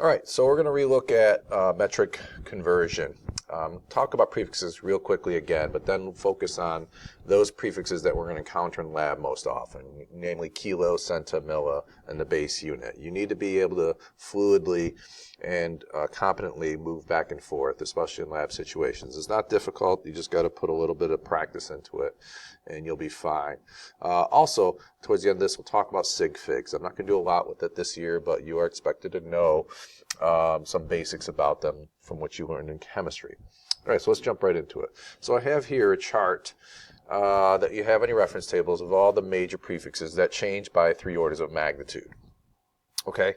All right, so we're going to relook at metric conversion. Talk about prefixes real quickly again, but then focus on those prefixes that we're going to encounter in lab most often, namely kilo, centa, milli, and the base unit. You need to be able to fluidly and competently move back and forth, especially in lab situations. It's not difficult. You just got to put a little bit of practice into it, and you'll be fine. Also, towards the end of this, we'll talk about Sig Figs. I'm not going to do a lot with it this year, but you are expected to know some basics about them from what you learned in chemistry. All right, so let's jump right into it. So I have here a chart that you have in your reference tables of all the major prefixes that change by 3 orders of magnitude. Okay,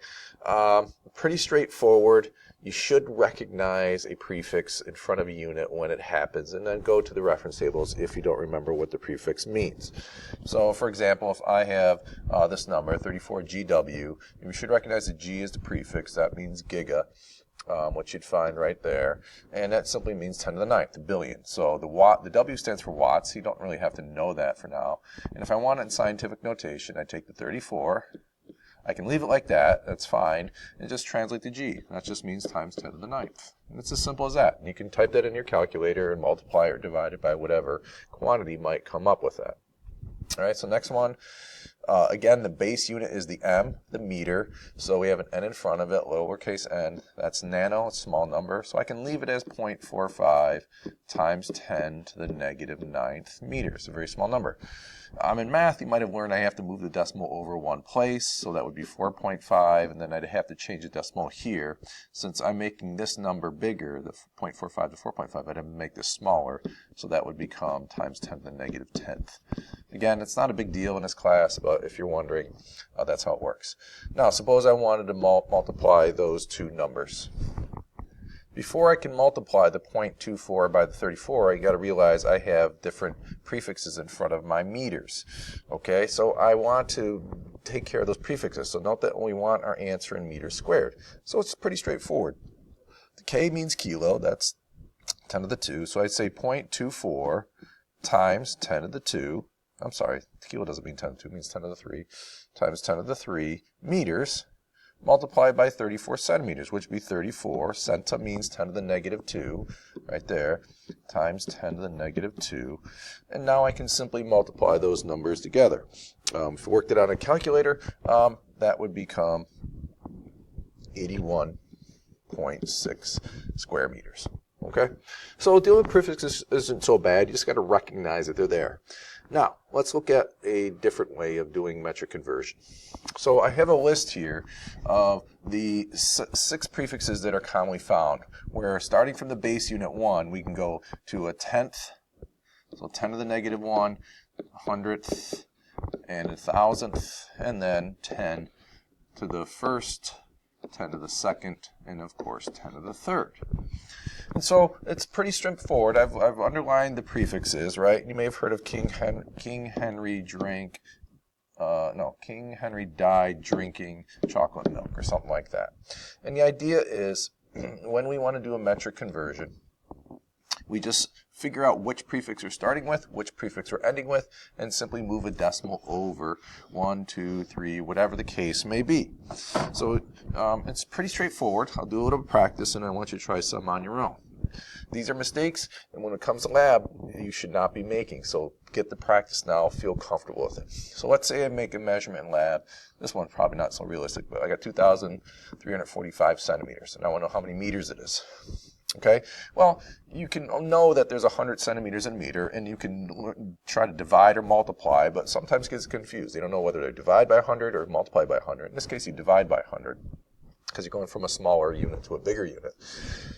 pretty straightforward. You should recognize a prefix in front of a unit when it happens, and then go to the reference tables if you don't remember what the prefix means. So, for example, if I have this number, 34GW, you should recognize the G as the prefix. That means giga, which you'd find right there. And that simply means 10 to the 9th, a billion. So the W stands for watts. You don't really have to know that for now. And if I want it in scientific notation, I take the 34. I can leave it like that, that's fine, and just translate the G. That just means times 10 to the 9th. And it's as simple as that. And you can type that in your calculator and multiply or divide it by whatever quantity might come up with that. All right, so next one. Again, the base unit is the M, the meter. So we have an N in front of it, lowercase n. That's nano, a small number. So I can leave it as 0.45 times 10 to the negative 9th meters, a very small number. In math, you might have learned I have to move the decimal over one place, so that would be 4.5, and then I'd have to change the decimal here. Since I'm making this number bigger, the 0.45 to 4.5, I'd have to make this smaller, so that would become times 10 to the negative 10th. Again, it's not a big deal in this class, but if you're wondering, that's how it works. Now, suppose I wanted to multiply those two numbers. Before I can multiply the 0.24 by the 34, I got to realize I have different prefixes in front of my meters. Okay, so I want to take care of those prefixes. So note that we want our answer in meters squared. So it's pretty straightforward. The K means kilo, that's 10 to the 2. So I'd say 0.24 times 10 to the 2. I'm sorry, kilo doesn't mean 10 to the 2, it means 10 to the 3, times 10 to the 3 meters, multiplied by 34 centimeters, which would be 34. Centa means 10 to the negative 2, right there, times 10 to the negative 2. And now I can simply multiply those numbers together. If I worked it out on a calculator, that would become 81.6 square meters. Okay? So dealing with prefixes isn't so bad. You just got to recognize that they're there. Now, let's look at a different way of doing metric conversion. So I have a list here of the 6 prefixes that are commonly found, where starting from the base unit 1, we can go to a tenth, so 10 to the negative 1, a hundredth, and a thousandth, and then 10 to the first, 10 to the second, and of course 10 to the third. And so it's pretty straightforward. I've underlined the prefixes, right? You may have heard of King Henry died drinking chocolate milk or something like that. And the idea is when we want to do a metric conversion, we just figure out which prefix we're starting with, which prefix we're ending with, and simply move a decimal over 1, 2, 3, whatever the case may be. So it's pretty straightforward. I'll do a little practice, and I want you to try some on your own. These are mistakes, and when it comes to lab, you should not be making. So get the practice now, feel comfortable with it. So let's say I make a measurement in lab. This one's probably not so realistic, but I got 2,345 centimeters, and I want to know how many meters it is. Okay, well, you can know that there's 100 centimeters in a meter, and you can try to divide or multiply, but sometimes kids get confused. They don't know whether to divide by 100 or multiply by 100. In this case, you divide by 100, because you're going from a smaller unit to a bigger unit.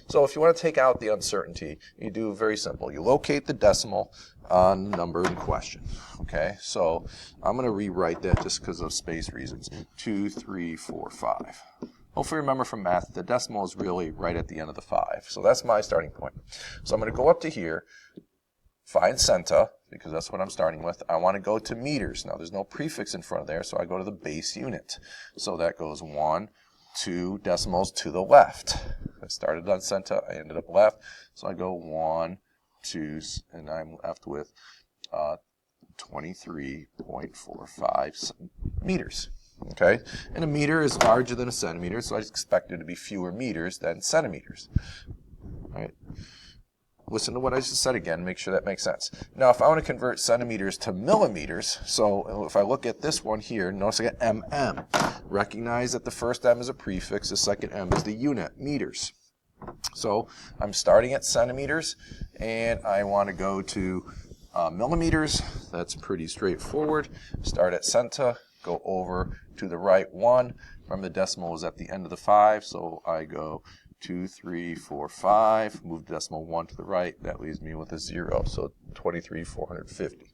So if you want to take out the uncertainty, you do very simple. You locate the decimal on the number in question. Okay, so I'm going to rewrite that just because of space reasons. 2, 3, 4, 5. Hopefully remember from math, the decimal is really right at the end of the 5. So that's my starting point. So I'm going to go up to here, find centa, because that's what I'm starting with. I want to go to meters. Now there's no prefix in front of there, so I go to the base unit. So that goes 1, 2 decimals to the left. I started on centa, I ended up left. So I go 1, 2, and I'm left with 23.45 meters. Okay, and a meter is larger than a centimeter, so I expect there to be fewer meters than centimeters. All right. Listen to what I just said again, make sure that makes sense. Now, if I want to convert centimeters to millimeters, so if I look at this one here, notice I got mm. Recognize that the first m is a prefix, the second m is the unit, meters. So I'm starting at centimeters, and I want to go to millimeters. That's pretty straightforward. Start at centa, go over to the right 1. Remember, the decimal is at the end of the 5, so I go 2, 3, 4, 5, move the decimal 1 to the right, that leaves me with a 0, so 23,450.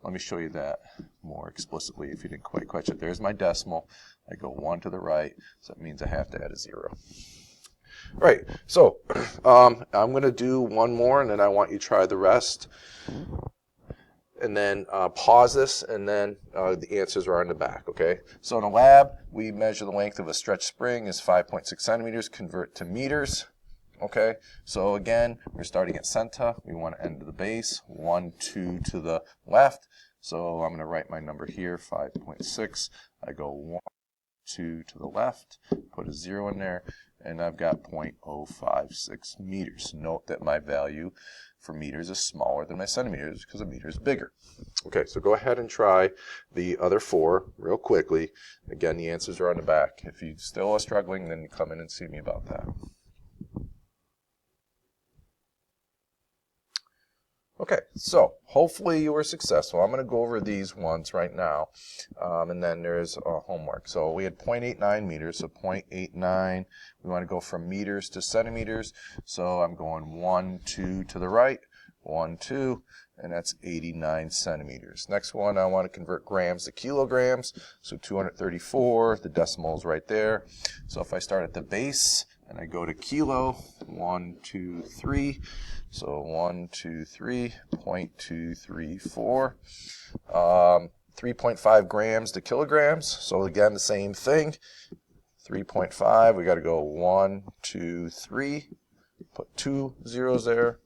Let me show you that more explicitly if you didn't quite catch it. There's my decimal, I go 1 to the right, so that means I have to add a 0. Right, so I'm going to do one more, and then I want you to try the rest. And then pause this, and then the answers are on the back, okay? So in a lab, we measure the length of a stretched spring is 5.6 centimeters, convert to meters, okay? So again, we're starting at centa. We want to end to the base, 1, 2 to the left. So I'm going to write my number here, 5.6. I go 1, 2 to the left, put a 0 in there, and I've got 0.056 meters. Note that my value for meters is smaller than my centimeters because a meter is bigger. Okay, so go ahead and try the other 4 real quickly. Again, the answers are on the back. If you still are struggling, then come in and see me about that. Okay, so hopefully you were successful. I'm going to go over these ones right now, and then there's homework. So we had 0.89 meters, so 0.89. We want to go from meters to centimeters, so I'm going 1, 2 to the right, 1, 2, and that's 89 centimeters. Next one, I want to convert grams to kilograms, so 234, the decimal is right there. So if I start at the base, and I go to kilo, 1, 2, 3. So 1, 2, 3, 0.234. 3.5 grams to kilograms. So again, the same thing. 3.5, we got to go 1, 2, 3. Put 2 zeros there.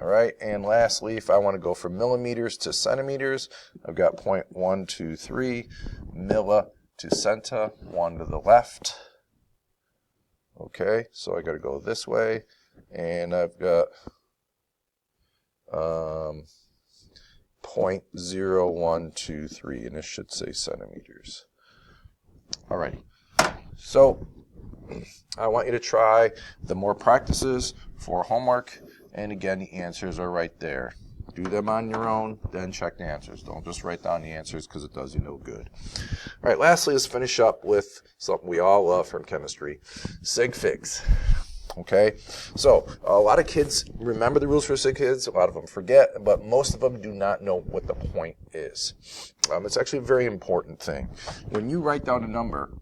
All right, and lastly, if I want to go from millimeters to centimeters, I've got 0.123 milli to centa, 1 to the left. Okay, so I got to go this way, and I've got 0.0123, and this should say centimeters. Alrighty, so I want you to try the more practices for homework, and again, the answers are right there. Do them on your own, then check the answers. Don't just write down the answers because it does you no good. All right, lastly, let's finish up with something we all love from chemistry, Sig Figs. Okay, so a lot of kids remember the rules for Sig Figs, a lot of them forget, but most of them do not know what the point is. It's actually a very important thing. When you write down a number,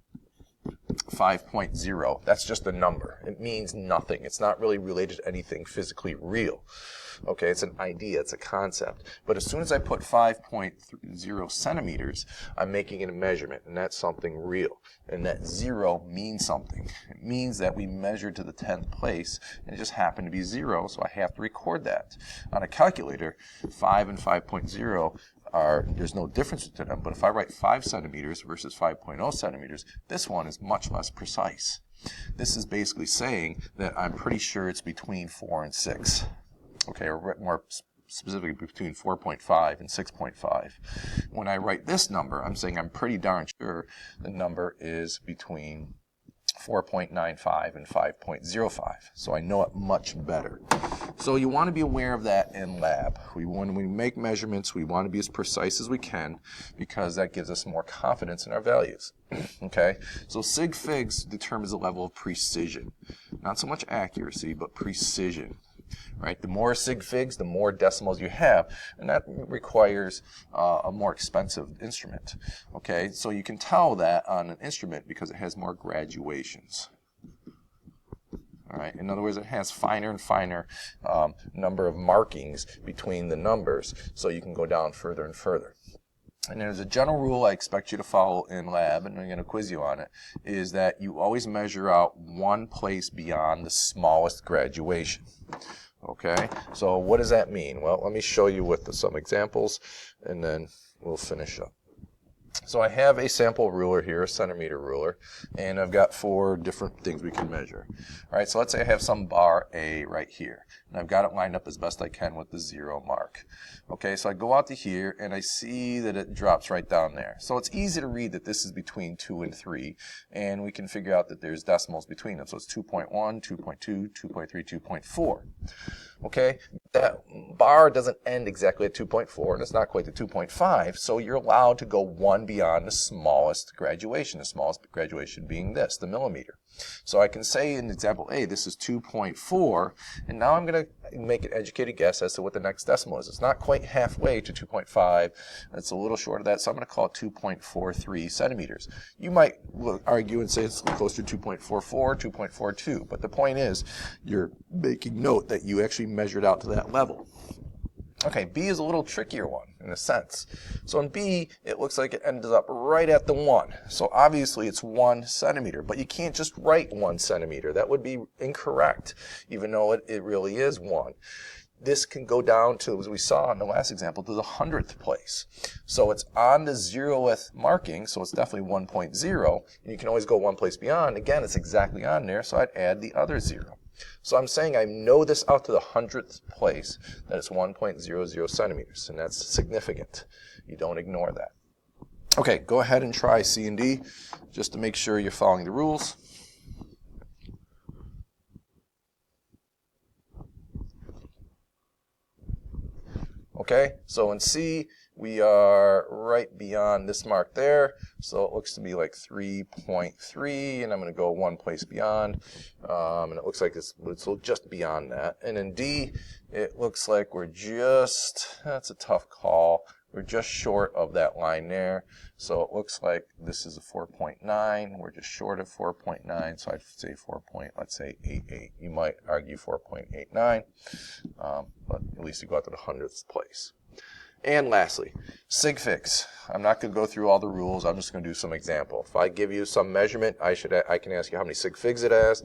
5.0, that's just a number. It means nothing. It's not really related to anything physically real. Okay, it's an idea, it's a concept. But as soon as I put 5.0 centimeters, I'm making it a measurement, and that's something real. And that 0 means something. It means that we measured to the 10th place, and it just happened to be 0, so I have to record that. On a calculator, 5 and 5.0 there's no difference between them, but if I write 5 centimeters versus 5.0 centimeters, this one is much less precise. This is basically saying that I'm pretty sure it's between 4 and 6. Okay, or more specifically between 4.5 and 6.5. When I write this number, I'm saying I'm pretty darn sure the number is between 4.95 and 5.05. So I know it much better. So you want to be aware of that in lab. When we make measurements, we want to be as precise as we can because that gives us more confidence in our values. Okay, so Sig Figs determines the level of precision. Not so much accuracy, but precision. Right? The more Sig Figs, the more decimals you have, and that requires a more expensive instrument. Okay, so you can tell that on an instrument because it has more graduations. All right. In other words, it has finer and finer number of markings between the numbers, so you can go down further and further. And there's a general rule I expect you to follow in lab, and I'm going to quiz you on it, is that you always measure out one place beyond the smallest graduation. Okay, so what does that mean? Well, let me show you with some examples, and then we'll finish up. So I have a sample ruler here, a centimeter ruler, and I've got 4 different things we can measure. All right, so let's say I have some bar A right here, and I've got it lined up as best I can with the 0 mark. Okay, so I go out to here, and I see that it drops right down there. So it's easy to read that this is between 2 and 3, and we can figure out that there's decimals between them. So it's 2.1, 2.2, 2.3, 2.4. Okay, that bar doesn't end exactly at 2.4, and it's not quite to 2.5, so you're allowed to go 1 beyond the smallest graduation being this, the millimeter. So I can say in example A, this is 2.4, and now I'm going to make an educated guess as to what the next decimal is. It's not quite halfway to 2.5, it's a little short of that, so I'm going to call it 2.43 centimeters. You might argue and say it's closer to 2.44, 2.42, but the point is you're making note that you actually measured out to that level. Okay, B is a little trickier one in a sense. So in B, it looks like it ends up right at the 1. So obviously it's 1 centimeter, but you can't just write 1 centimeter. That would be incorrect, even though it really is 1. This can go down to, as we saw in the last example, to the 100th place. So it's on the 0th marking, so it's definitely 1.0, and you can always go 1 place beyond. Again, it's exactly on there, so I'd add the other 0. So I'm saying I know this out to the 100th place, that it's 1.00 centimeters, and that's significant. You don't ignore that. Okay, go ahead and try C and D, just to make sure you're following the rules. Okay, so in C, we are right beyond this mark there, so it looks to be like 3.3, and I'm going to go 1 place beyond, and it looks like it's just beyond that. And in D, it looks like we're just, that's a tough call, we're just short of that line there, so it looks like this is a 4.9, we're just short of 4.9, so I'd say let's say 88. You might argue 4.89, but at least you go out to the 100th place. And lastly, Sig Figs. I'm not going to go through all the rules. I'm just going to do some example. If I give you some measurement, I can ask you how many Sig Figs it has.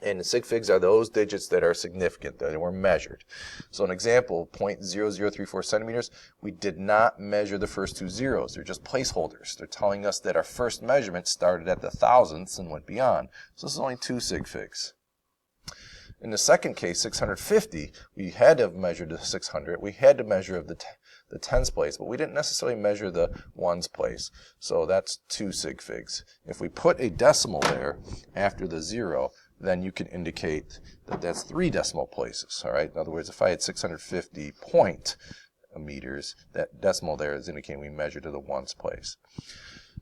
And the Sig Figs are those digits that are significant, that were measured. So an example, 0.0034 centimeters, we did not measure the first 2 zeros. They're just placeholders. They're telling us that our first measurement started at the thousandths and went beyond. So this is only 2 Sig Figs. In the second case, 650, we had to have measured the 600. We had to measure the tens place, but we didn't necessarily measure the ones place. So that's 2 Sig Figs. If we put a decimal there after the 0, then you can indicate that that's 3 decimal places. All right. In other words, if I had 650 point meters, that decimal there is indicating we measured to the ones place.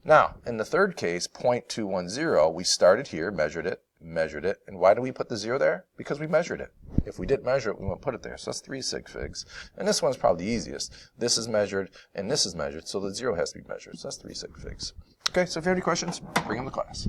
Now, in the third case, 0.210, we started here, measured it, and why do we put the 0 there? Because we measured it. If we didn't measure it, we won't put it there. So that's 3 Sig Figs. And this one's probably the easiest. This is measured, and this is measured, so the 0 has to be measured. So that's 3 Sig Figs. Okay, so if you have any questions, bring them to class.